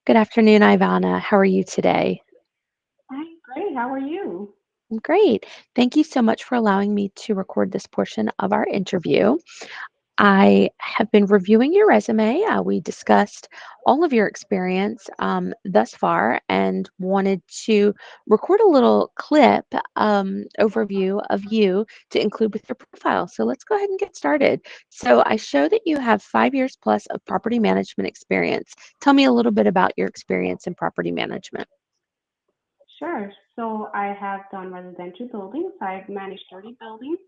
Good afternoon, Ivana. How are you today? I'm great. How are you? I'm great. Thank you so much for allowing me to record this portion of our interview. I have been reviewing your resume. We discussed all of your experience thus far and wanted to record a little clip overview of you to include with your profile. So let's go ahead and get started. So I show that you have 5 years plus of property management experience. Tell me a little bit about your experience in property management. Sure. So I have done residential buildings. I've managed 30 buildings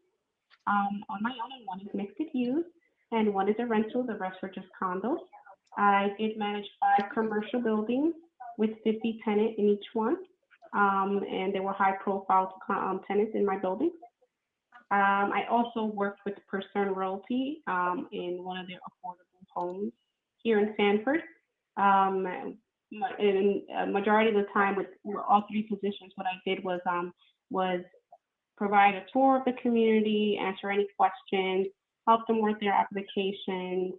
on my own, and one is mixed use, and one is a rental. The rest were just condos. I did manage 5 commercial buildings with 50 tenants in each one, and there were high-profile tenants in my buildings. I also worked with Person Realty in one of their affordable homes here in Sanford. In a majority of the time with all three positions, what I did was provide a tour of the community, answer any questions, help them with their applications,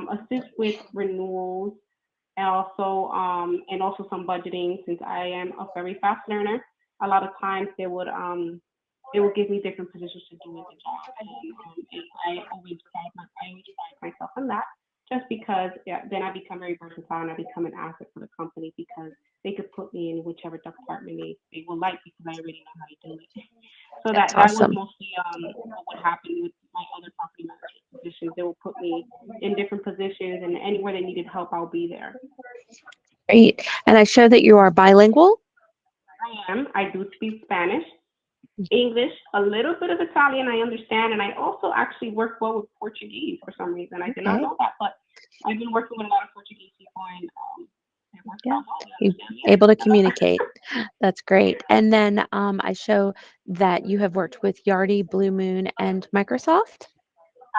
assist with renewals, and also some budgeting. Since I am a very fast learner, a lot of times they would give me different positions to do with the job, and I always pride myself on that, just because, yeah, then I become very versatile and I become an asset for the company because they could put me in whichever department they would like because I already know how to do it. So That's that was awesome. mostly what would happen with my other property management positions. They will put me in different positions, and anywhere they needed help, I'll be there. Great. And I show that you are bilingual. I am. I do speak Spanish, English, a little bit of Italian. I understand, and I also actually work well with Portuguese for some reason. I did not Okay. know that, but I've been working with a lot of Portuguese people, and it works Yeah. out well. We You understand each able to other. communicate. That's great. And then I show that you have worked with Yardi, Blue Moon, and Microsoft.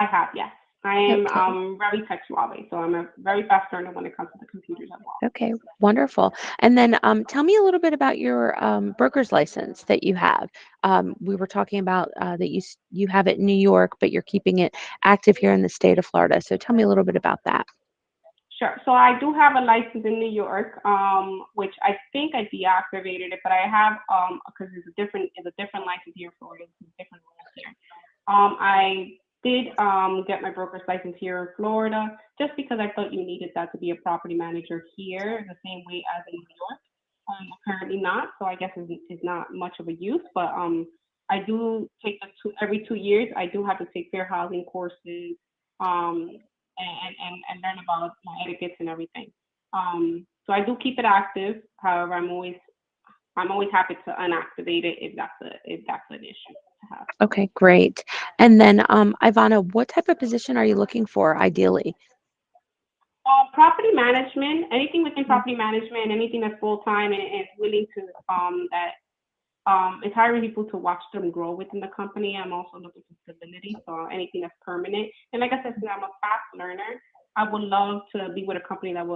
I have, yes. I am Okay. very tech savvy, so I'm a very fast learner when it comes to the computers as well. Okay. Wonderful. And then tell me a little bit about your broker's license that you have. We were talking about that you have it in New York, but you're keeping it active here in the state of Florida. So tell me a little bit about that. Sure. So I do have a license in New York, which I think I deactivated it, but I have because it's a different license here in Florida. It's a different rules here. I did get my broker's license here in Florida just because I thought you needed that to be a property manager here the same way as in New York. Apparently not, so I guess it's not much of a use, but I do take every 2 years. I do have to take fair housing courses, um, and learn about my etiquettes and everything. So I do keep it active. However, I'm always happy to unactivate it if that's an issue to have. Okay, great. And then Ivana, what type of position are you looking for ideally? Property management, anything within property management, anything that's full time and is willing to that is hiring people to watch them grow within the company. I'm also looking for stability, so anything that's permanent. And like I said, since I'm a fast learner, I would love to be with a company that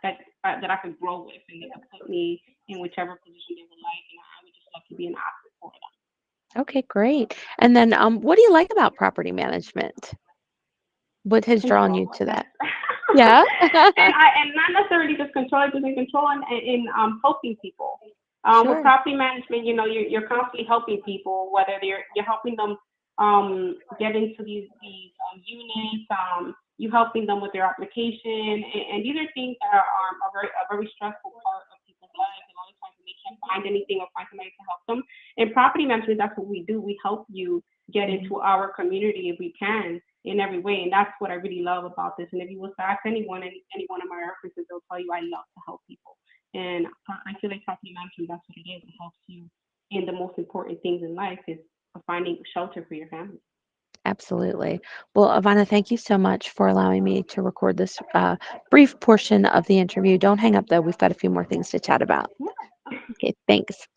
I could grow with, and they could put me in whichever position they would like, and I would just love to be an asset for them. Okay, great. And then what do you like about property management? What has drawn Control, you I to guess. that? Yeah. And not necessarily just control, just in control and in helping people. With Sure. property management, you're constantly helping people, whether you're helping them get into these units, you helping them with their application, and these are things that are a very stressful part of people's lives. A lot of times when they can't find anything or find somebody to help them. In property management, that's what we do. We help you get Mhm. into our community if we can in every way. And that's what I really love about this. And if you was to ask anyone, any one of my references, they'll tell you I love to help people. And I feel like property management, that's what it is. It helps you in the most important things in life is finding shelter for your family. Absolutely. Well, Ivana, thank you so much for allowing me to record this brief portion of the interview. Don't hang up, though. We've got a few more things to chat about. Yeah. Okay, thanks.